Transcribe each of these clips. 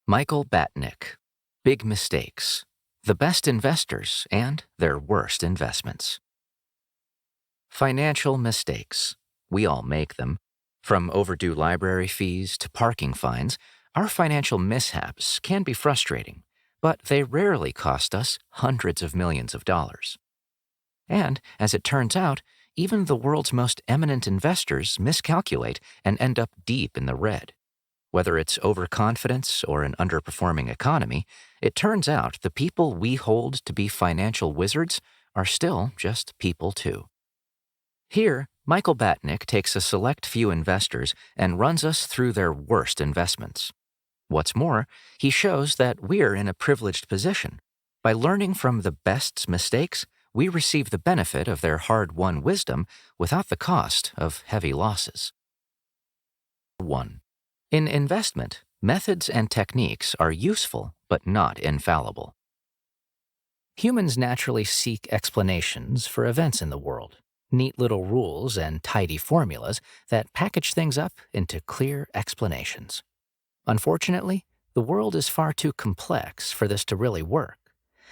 Michael Batnick. Big Mistakes. The Best Investors and Their Worst Investments. Financial mistakes. We all make them. From overdue library fees to parking fines, our financial mishaps can be frustrating, but they rarely cost us hundreds of millions of dollars. And, as it turns out, even the world's most eminent investors miscalculate and end up deep in the red. Whether it's overconfidence or an underperforming economy, it turns out the people we hold to be financial wizards are still just people too. Here, Michael Batnick takes a select few investors and runs us through their worst investments. What's more, he shows that we're in a privileged position. By learning from the best's mistakes, we receive the benefit of their hard-won wisdom without the cost of heavy losses. 1. In investment, methods and techniques are useful but not infallible. Humans naturally seek explanations for events in the world, neat little rules and tidy formulas that package things up into clear explanations. Unfortunately, the world is far too complex for this to really work.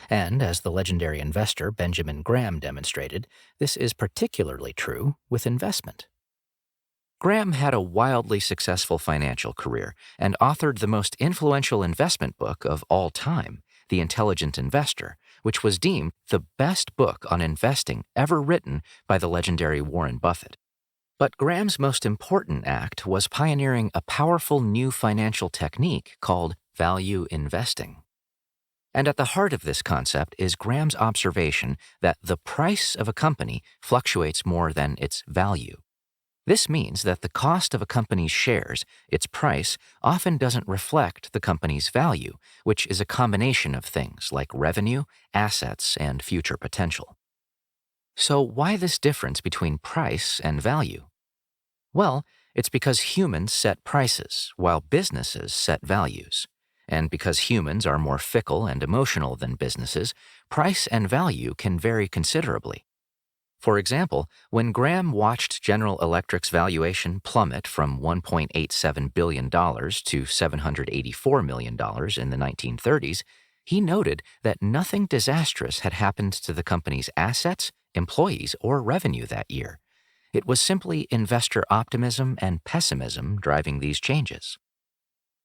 And as the legendary investor Benjamin Graham demonstrated, this is particularly true with investment. Graham had a wildly successful financial career and authored the most influential investment book of all time, The Intelligent Investor, which was deemed the best book on investing ever written by the legendary Warren Buffett. But Graham's most important act was pioneering a powerful new financial technique called value investing. And at the heart of this concept is Graham's observation that the price of a company fluctuates more than its value. This means that the cost of a company's shares, its price, often doesn't reflect the company's value, which is a combination of things like revenue, assets, and future potential. So why this difference between price and value? Well, it's because humans set prices, while businesses set values. And because humans are more fickle and emotional than businesses, price and value can vary considerably. For example, when Graham watched General Electric's valuation plummet from $1.87 billion to $784 million in the 1930s, he noted that nothing disastrous had happened to the company's assets, employees, or revenue that year. It was simply investor optimism and pessimism driving these changes.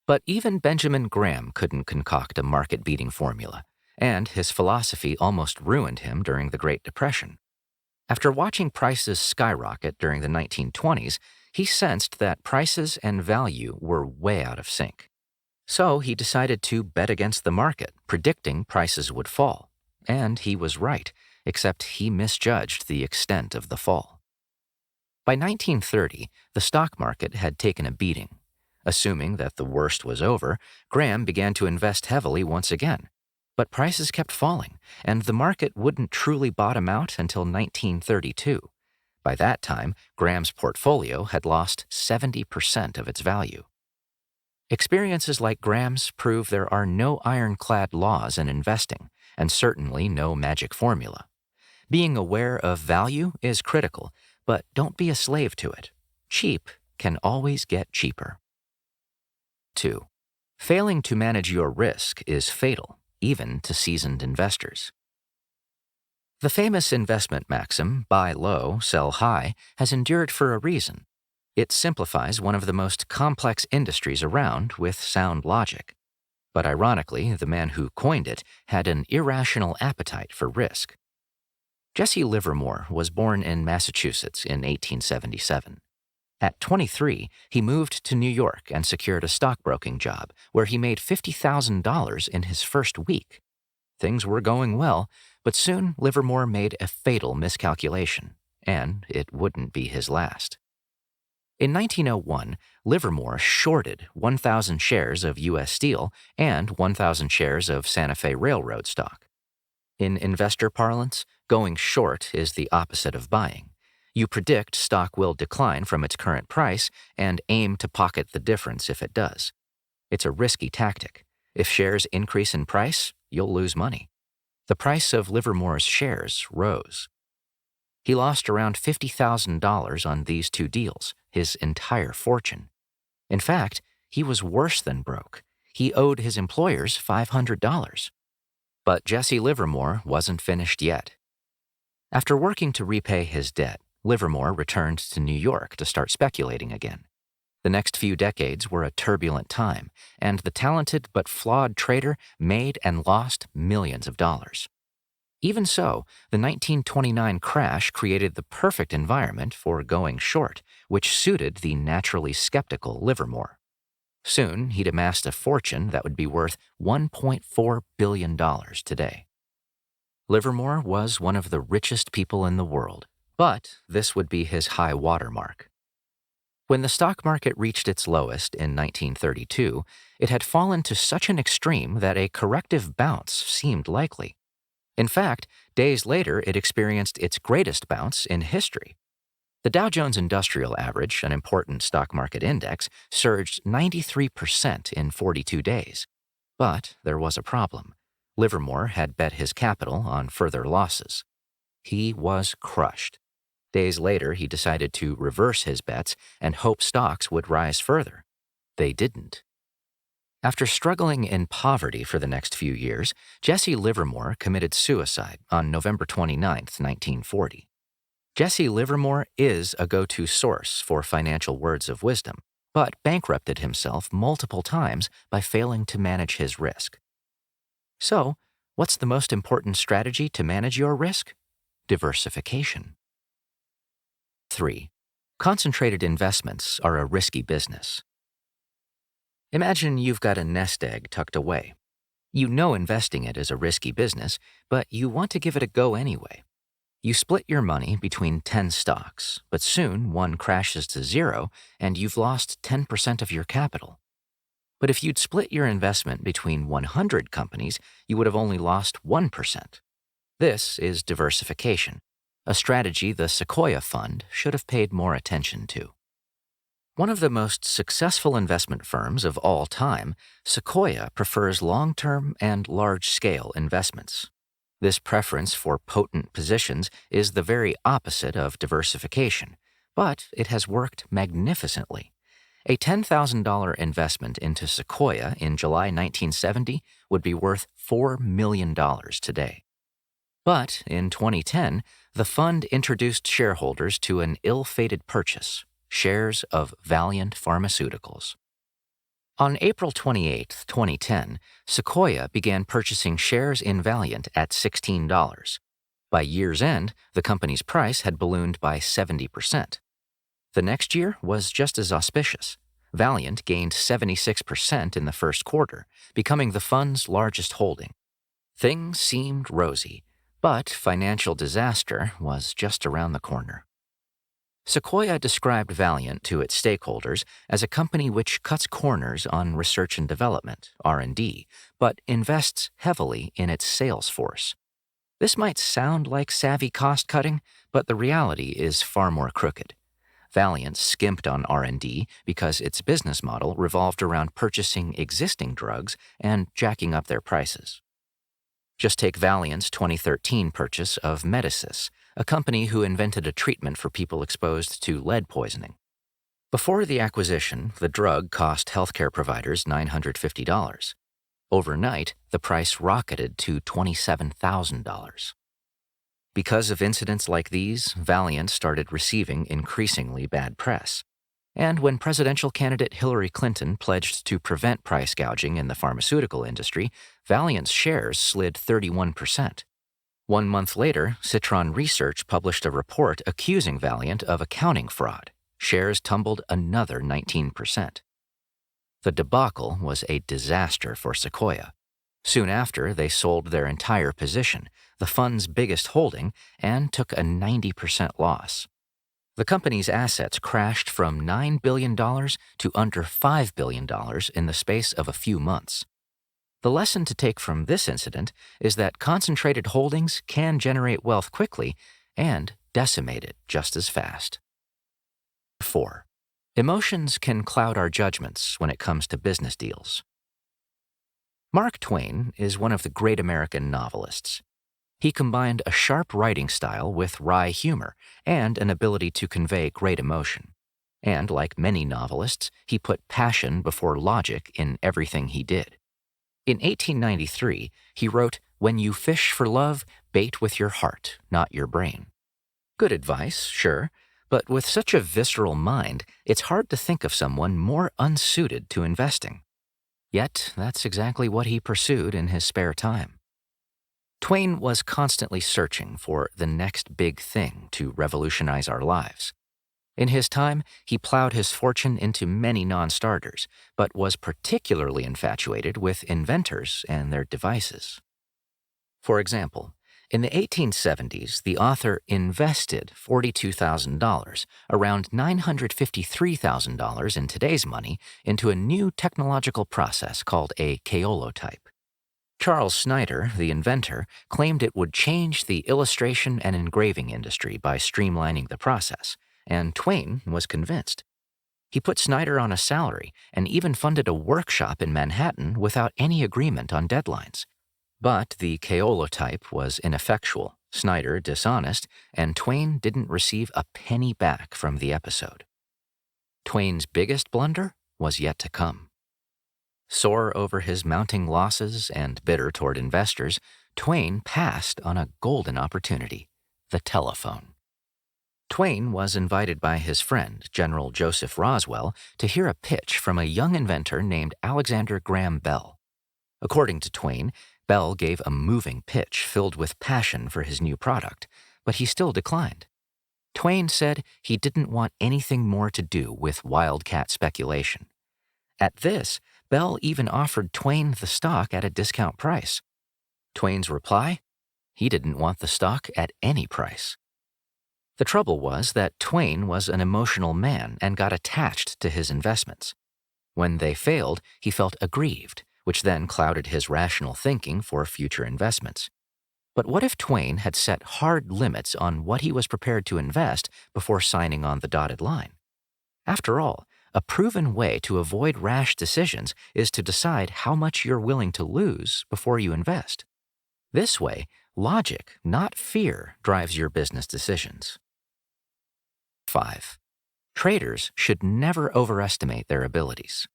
But even Benjamin Graham couldn't concoct a market-beating formula, and his philosophy almost ruined him during the Great Depression. After watching prices skyrocket during the 1920s, he sensed that prices and value were way out of sync. So he decided to bet against the market, predicting prices would fall. And he was right, except he misjudged the extent of the fall. By 1930, the stock market had taken a beating. Assuming that the worst was over, Graham began to invest heavily once again. But prices kept falling, and the market wouldn't truly bottom out until 1932. By that time, Graham's portfolio had lost 70% of its value. Experiences like Graham's prove there are no ironclad laws in investing, and certainly no magic formula. Being aware of value is critical, but don't be a slave to it. Cheap can always get cheaper. 2. Failing to manage your risk is fatal, even to seasoned investors. The famous investment maxim, buy low, sell high, has endured for a reason. It simplifies one of the most complex industries around with sound logic. But ironically, the man who coined it had an irrational appetite for risk. Jesse Livermore was born in Massachusetts in 1877. At 23, he moved to New York and secured a stockbroking job where he made $50,000 in his first week. Things were going well, but soon Livermore made a fatal miscalculation, and it wouldn't be his last. In 1901, Livermore shorted 1,000 shares of U.S. Steel and 1,000 shares of Santa Fe Railroad stock. In investor parlance, going short is the opposite of buying. You predict stock will decline from its current price and aim to pocket the difference if it does. It's a risky tactic. If shares increase in price, you'll lose money. The price of Livermore's shares rose. He lost around $50,000 on these two deals, his entire fortune. In fact, he was worse than broke. He owed his employers $500. But Jesse Livermore wasn't finished yet. After working to repay his debt, Livermore returned to New York to start speculating again. The next few decades were a turbulent time, and the talented but flawed trader made and lost millions of dollars. Even so, the 1929 crash created the perfect environment for going short, which suited the naturally skeptical Livermore. Soon, he'd amassed a fortune that would be worth $1.4 billion today. Livermore was one of the richest people in the world, but this would be his high watermark. When the stock market reached its lowest in 1932, it had fallen to such an extreme that a corrective bounce seemed likely. In fact, days later it experienced its greatest bounce in history. The Dow Jones Industrial Average, an important stock market index, surged 93% in 42 days. But there was a problem. Livermore had bet his capital on further losses. He was crushed. Days later, he decided to reverse his bets and hope stocks would rise further. They didn't. After struggling in poverty for the next few years, Jesse Livermore committed suicide on November 29, 1940. Jesse Livermore is a go-to source for financial words of wisdom, but bankrupted himself multiple times by failing to manage his risk. So, what's the most important strategy to manage your risk? Diversification. 3. Concentrated investments are a risky business. Imagine you've got a nest egg tucked away. You know investing it is a risky business, but you want to give it a go anyway. You split your money between 10 stocks, but soon one crashes to zero and you've lost 10% of your capital. But if you'd split your investment between 100 companies, you would have only lost 1%. This is diversification, a strategy the Sequoia Fund should have paid more attention to. One of the most successful investment firms of all time, Sequoia prefers long-term and large-scale investments. This preference for potent positions is the very opposite of diversification, but it has worked magnificently. A $10,000 investment into Sequoia in July 1970 would be worth $4 million today. But in 2010, the fund introduced shareholders to an ill-fated purchase, shares of Valeant Pharmaceuticals. On April 28, 2010, Sequoia began purchasing shares in Valeant at $16. By year's end, the company's price had ballooned by 70%. The next year was just as auspicious. Valeant gained 76% in the first quarter, becoming the fund's largest holding. Things seemed rosy, but financial disaster was just around the corner. Sequoia described Valeant to its stakeholders as a company which cuts corners on research and development, R&D, but invests heavily in its sales force. This might sound like savvy cost-cutting, but the reality is far more crooked. Valeant skimped on R&D because its business model revolved around purchasing existing drugs and jacking up their prices. Just take Valeant's 2013 purchase of Medicis, a company who invented a treatment for people exposed to lead poisoning. Before the acquisition, the drug cost healthcare providers $950. Overnight, the price rocketed to $27,000. Because of incidents like these, Valeant started receiving increasingly bad press. And when presidential candidate Hillary Clinton pledged to prevent price gouging in the pharmaceutical industry, Valeant's shares slid 31%. 1 month later, Citron Research published a report accusing Valeant of accounting fraud. Shares tumbled another 19%. The debacle was a disaster for Sequoia. Soon after, they sold their entire position, the fund's biggest holding, and took a 90% loss. The company's assets crashed from $9 billion to under $5 billion in the space of a few months. The lesson to take from this incident is that concentrated holdings can generate wealth quickly and decimate it just as fast. 4. Emotions can cloud our judgments when it comes to business deals. Mark Twain is one of the great American novelists. He combined a sharp writing style with wry humor and an ability to convey great emotion. And like many novelists, he put passion before logic in everything he did. In 1893, he wrote, "When you fish for love, bait with your heart, not your brain." Good advice, sure, but with such a visceral mind, it's hard to think of someone more unsuited to investing. Yet, that's exactly what he pursued in his spare time. Twain was constantly searching for the next big thing to revolutionize our lives. In his time, he plowed his fortune into many non-starters, but was particularly infatuated with inventors and their devices. For example, in the 1870s, the author invested $42,000, around $953,000 in today's money, into a new technological process called a kaolotype. Charles Snyder, the inventor, claimed it would change the illustration and engraving industry by streamlining the process, and Twain was convinced. He put Snyder on a salary and even funded a workshop in Manhattan without any agreement on deadlines. But the kaolotype was ineffectual, Snyder dishonest, and Twain didn't receive a penny back from the episode. Twain's biggest blunder was yet to come. Sore over his mounting losses and bitter toward investors, Twain passed on a golden opportunity: the telephone. Twain was invited by his friend, General Joseph Roswell, to hear a pitch from a young inventor named Alexander Graham Bell. According to Twain, Bell gave a moving pitch filled with passion for his new product, but he still declined. Twain said he didn't want anything more to do with wildcat speculation. At this, Bell even offered Twain the stock at a discount price. Twain's reply? He didn't want the stock at any price. The trouble was that Twain was an emotional man and got attached to his investments. When they failed, he felt aggrieved, which then clouded his rational thinking for future investments. But what if Twain had set hard limits on what he was prepared to invest before signing on the dotted line? After all, a proven way to avoid rash decisions is to decide how much you're willing to lose before you invest. This way, logic, not fear, drives your business decisions. 5. Traders should never overestimate their abilities.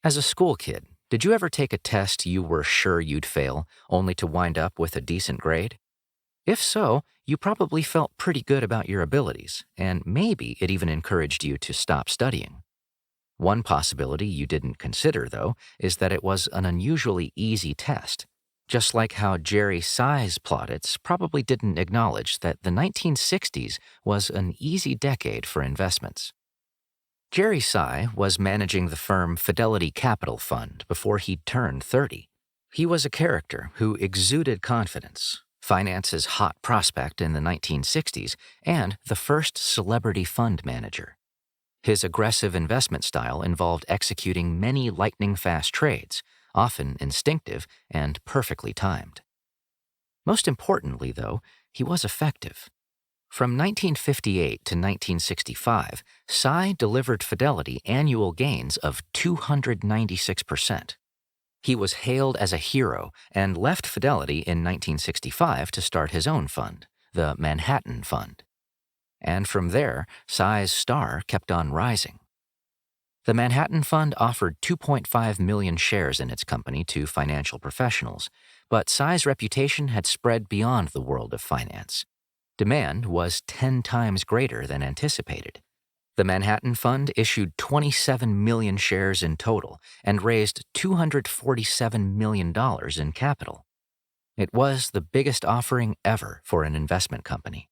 As a school kid, did you ever take a test you were sure you'd fail, only to wind up with a decent grade? If so, you probably felt pretty good about your abilities, and maybe it even encouraged you to stop studying. One possibility you didn't consider, though, is that it was an unusually easy test, just like how Jerry Tsai's plaudits probably didn't acknowledge that the 1960s was an easy decade for investments. Jerry Tsai was managing the firm Fidelity Capital Fund before he'd turned 30. He was a character who exuded confidence, finance's hot prospect in the 1960s, and the first celebrity fund manager. His aggressive investment style involved executing many lightning-fast trades, often instinctive and perfectly timed. Most importantly, though, he was effective. From 1958 to 1965, Tsai delivered Fidelity annual gains of 296%. He was hailed as a hero and left Fidelity in 1965 to start his own fund, the Manhattan Fund. And from there, Tsai's star kept on rising. The Manhattan Fund offered 2.5 million shares in its company to financial professionals, but Tsai's reputation had spread beyond the world of finance. Demand was 10 times greater than anticipated. The Manhattan Fund issued 27 million shares in total and raised $247 million in capital. It was the biggest offering ever for an investment company.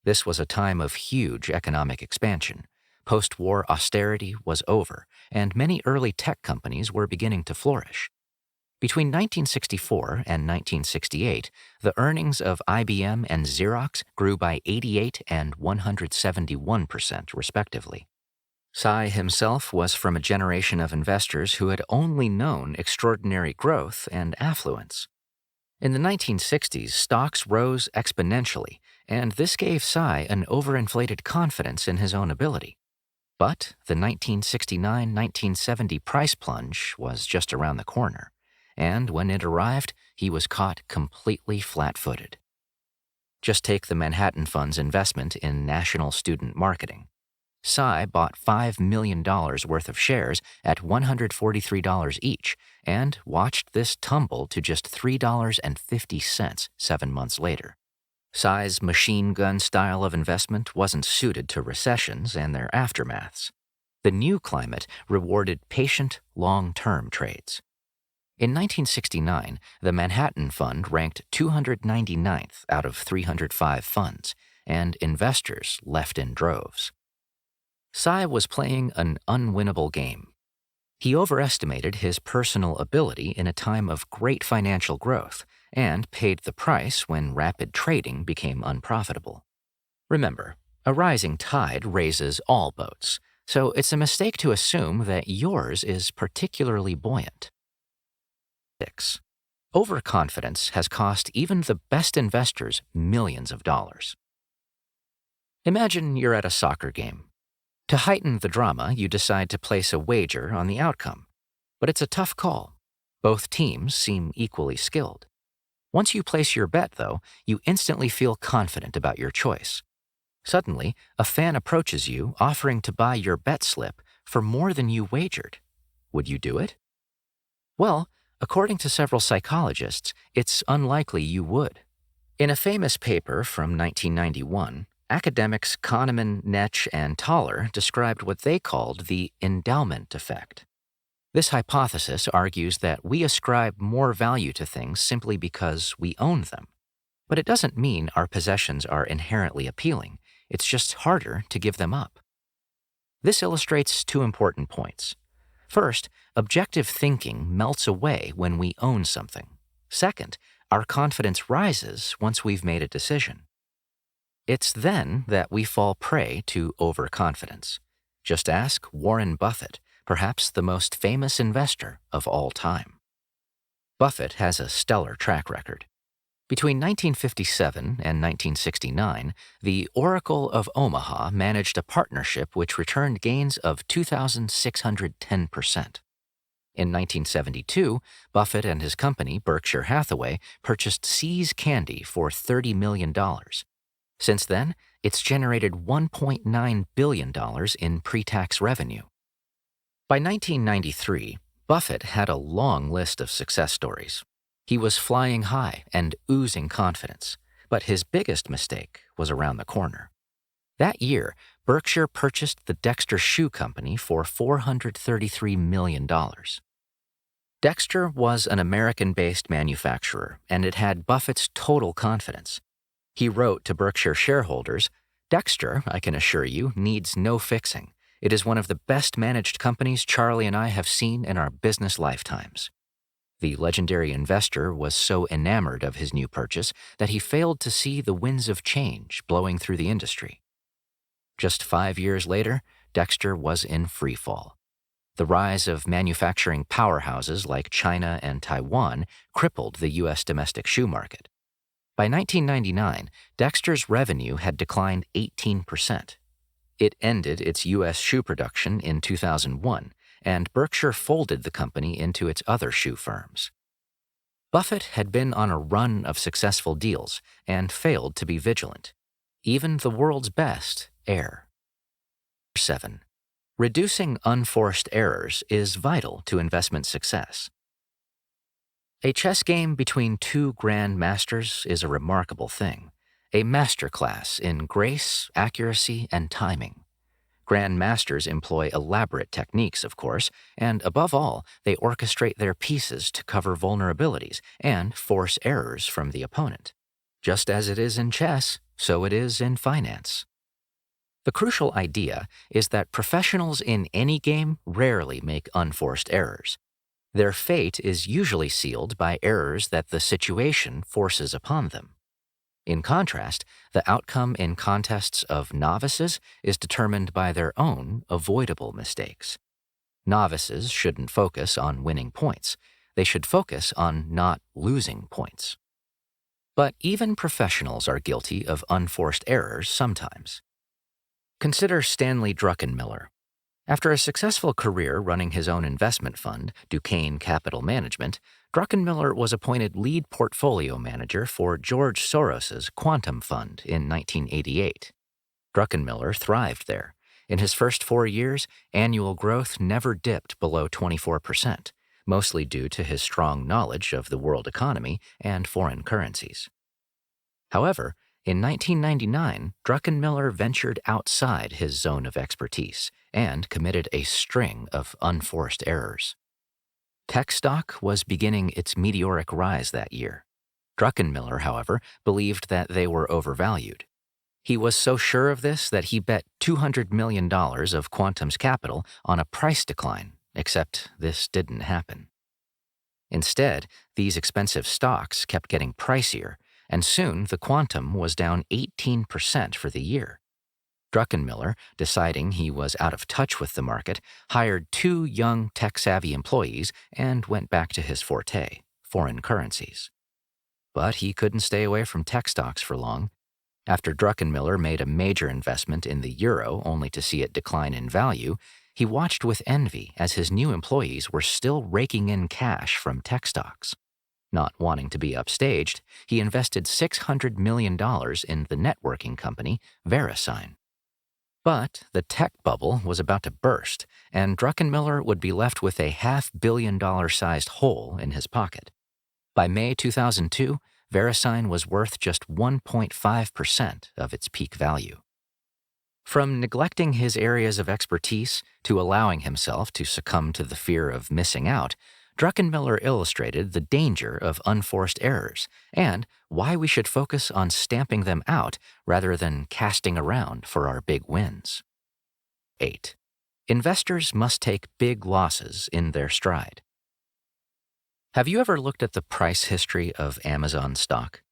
This was a time of huge economic expansion. Post-war austerity was over, and many early tech companies were beginning to flourish. Between 1964 and 1968, the earnings of IBM and Xerox grew by 88% and 171%, respectively. Tsai himself was from a generation of investors who had only known extraordinary growth and affluence. In the 1960s, stocks rose exponentially, and this gave Tsai an overinflated confidence in his own ability. But the 1969-1970 price plunge was just around the corner. And when it arrived, he was caught completely flat-footed. Just take the Manhattan Fund's investment in national student marketing. Cy bought $5 million worth of shares at $143 each and watched this tumble to just $3.50 7 months later. Cy's machine gun style of investment wasn't suited to recessions and their aftermaths. The new climate rewarded patient, long-term trades. In 1969, the Manhattan Fund ranked 299th out of 305 funds, and investors left in droves. Cy was playing an unwinnable game. He overestimated his personal ability in a time of great financial growth and paid the price when rapid trading became unprofitable. Remember, a rising tide raises all boats, so it's a mistake to assume that yours is particularly buoyant. 6. Overconfidence has cost even the best investors millions of dollars. Imagine you're at a soccer game. To heighten the drama, you decide to place a wager on the outcome. But it's a tough call. Both teams seem equally skilled. Once you place your bet, though, you instantly feel confident about your choice. Suddenly, a fan approaches you offering to buy your bet slip for more than you wagered. Would you do it? Well, according to several psychologists, it's unlikely you would. In a famous paper from 1991, academics Kahneman, Netsch, and Thaler described what they called the endowment effect. This hypothesis argues that we ascribe more value to things simply because we own them. But it doesn't mean our possessions are inherently appealing. It's just harder to give them up. This illustrates two important points. First, objective thinking melts away when we own something. Second, our confidence rises once we've made a decision. It's then that we fall prey to overconfidence. Just ask Warren Buffett, perhaps the most famous investor of all time. Buffett has a stellar track record. Between 1957 and 1969, the Oracle of Omaha managed a partnership which returned gains of 2,610%. In 1972, Buffett and his company, Berkshire Hathaway, purchased See's Candy for $30 million. Since then, it's generated $1.9 billion in pre-tax revenue. By 1993, Buffett had a long list of success stories. He was flying high and oozing confidence, but his biggest mistake was around the corner. That year, Berkshire purchased the Dexter Shoe Company for $433 million. Dexter was an American-based manufacturer, and it had Buffett's total confidence. He wrote to Berkshire shareholders, "Dexter, I can assure you, needs no fixing. It is one of the best managed companies Charlie and I have seen in our business lifetimes." The legendary investor was so enamored of his new purchase that he failed to see the winds of change blowing through the industry. Just 5 years later, Dexter was in free fall. The rise of manufacturing powerhouses like China and Taiwan crippled the U.S. domestic shoe market. By 1999, Dexter's revenue had declined 18%. It ended its U.S. shoe production in 2001, and Berkshire folded the company into its other shoe firms. Buffett had been on a run of successful deals and failed to be vigilant. Even the world's best err. 7. Reducing unforced errors is vital to investment success. A chess game between two grand masters is a remarkable thing, a masterclass in grace, accuracy, and timing. Grand masters employ elaborate techniques, of course, and above all, they orchestrate their pieces to cover vulnerabilities and force errors from the opponent. Just as it is in chess, so it is in finance. The crucial idea is that professionals in any game rarely make unforced errors. Their fate is usually sealed by errors that the situation forces upon them. In contrast, the outcome in contests of novices is determined by their own avoidable mistakes. Novices shouldn't focus on winning points. They should focus on not losing points. But even professionals are guilty of unforced errors sometimes. Consider Stanley Druckenmiller. After a successful career running his own investment fund, Duquesne Capital Management, Druckenmiller was appointed lead portfolio manager for George Soros's Quantum Fund in 1988. Druckenmiller thrived there. In his first 4 years, annual growth never dipped below 24%, mostly due to his strong knowledge of the world economy and foreign currencies. However, in 1999, Druckenmiller ventured outside his zone of expertise and committed a string of unforced errors. Tech stock was beginning its meteoric rise that year. Druckenmiller, however, believed that they were overvalued. He was so sure of this that he bet $200 million of Quantum's capital on a price decline, except this didn't happen. Instead, these expensive stocks kept getting pricier, and soon the Quantum was down 18% for the year. Druckenmiller, deciding he was out of touch with the market, hired 2 young tech-savvy employees and went back to his forte, foreign currencies. But he couldn't stay away from tech stocks for long. After Druckenmiller made a major investment in the euro only to see it decline in value, he watched with envy as his new employees were still raking in cash from tech stocks. Not wanting to be upstaged, he invested $600 million in the networking company VeriSign. But the tech bubble was about to burst, and Druckenmiller would be left with a $500 million-sized hole in his pocket. By May 2002, VeriSign was worth just 1.5% of its peak value. From neglecting his areas of expertise to allowing himself to succumb to the fear of missing out, Druckenmiller illustrated the danger of unforced errors and why we should focus on stamping them out rather than casting around for our big wins. 8. Investors must take big losses in their stride. Have you ever looked at the price history of Amazon stock?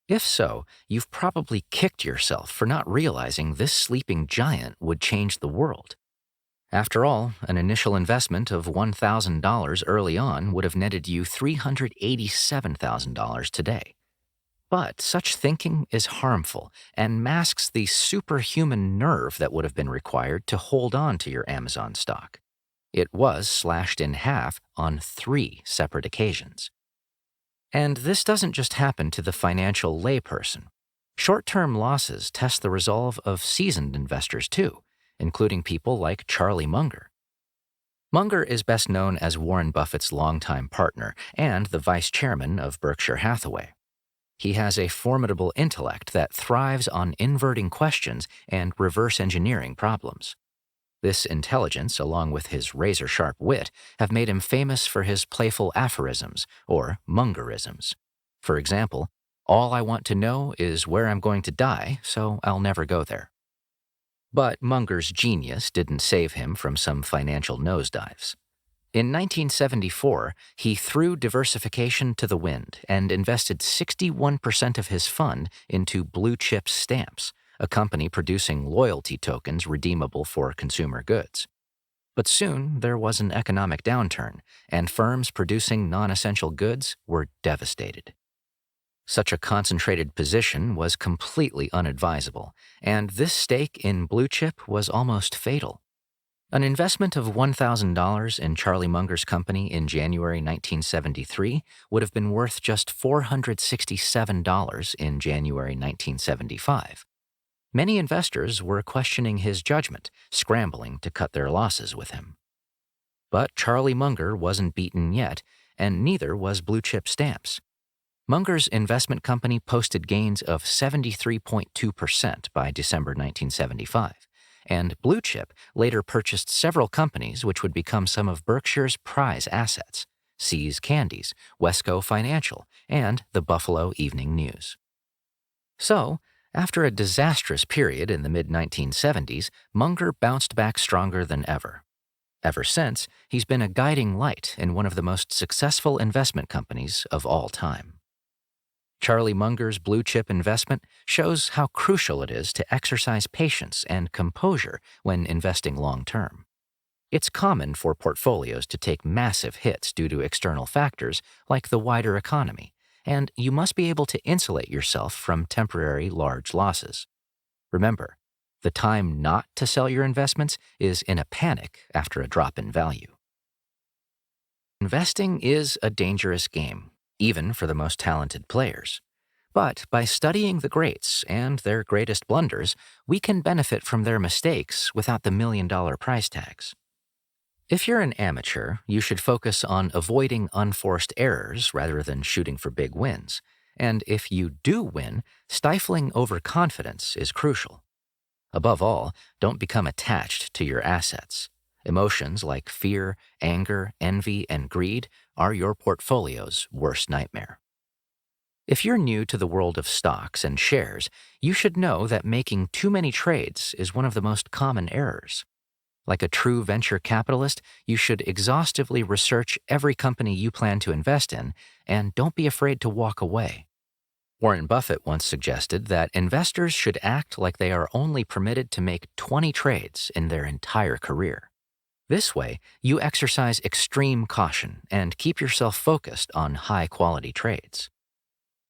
If so, you've probably kicked yourself for not realizing this sleeping giant would change the world. After all, an initial investment of $1,000 early on would have netted you $387,000 today. But such thinking is harmful and masks the superhuman nerve that would have been required to hold on to your Amazon stock. It was slashed in half on 3 separate occasions. And this doesn't just happen to the financial layperson. Short-term losses test the resolve of seasoned investors too, including people like Charlie Munger. Munger is best known as Warren Buffett's longtime partner and the vice chairman of Berkshire Hathaway. He has a formidable intellect that thrives on inverting questions and reverse engineering problems. This intelligence, along with his razor-sharp wit, have made him famous for his playful aphorisms, or Mungerisms. For example, all I want to know is where I'm going to die, so I'll never go there. But Munger's genius didn't save him from some financial nosedives. In 1974, he threw diversification to the wind and invested 61% of his fund into Blue Chip Stamps, a company producing loyalty tokens redeemable for consumer goods. But soon there was an economic downturn, and firms producing non-essential goods were devastated. Such a concentrated position was completely unadvisable, and this stake in Blue Chip was almost fatal. An investment of $1,000 in Charlie Munger's company in January 1973 would have been worth just $467 in January 1975. Many investors were questioning his judgment, scrambling to cut their losses with him. But Charlie Munger wasn't beaten yet, and neither was Blue Chip Stamps. Munger's investment company posted gains of 73.2% by December 1975, and Blue Chip later purchased several companies which would become some of Berkshire's prize assets: See's Candies, Wesco Financial, and the Buffalo Evening News. So, after a disastrous period in the mid-1970s, Munger bounced back stronger than ever. Ever since, he's been a guiding light in one of the most successful investment companies of all time. Charlie Munger's Blue Chip investment shows how crucial it is to exercise patience and composure when investing long-term. It's common for portfolios to take massive hits due to external factors like the wider economy, and you must be able to insulate yourself from temporary large losses. Remember, the time not to sell your investments is in a panic after a drop in value. Investing is a dangerous game, even for the most talented players. But by studying the greats and their greatest blunders, we can benefit from their mistakes without the million-dollar price tags. If you're an amateur, you should focus on avoiding unforced errors rather than shooting for big wins. And if you do win, stifling overconfidence is crucial. Above all, don't become attached to your assets. Emotions like fear, anger, envy, and greed are your portfolio's worst nightmare. If you're new to the world of stocks and shares, you should know that making too many trades is one of the most common errors. Like a true venture capitalist, you should exhaustively research every company you plan to invest in, and don't be afraid to walk away. Warren Buffett once suggested that investors should act like they are only permitted to make 20 trades in their entire career. This way, you exercise extreme caution and keep yourself focused on high-quality trades.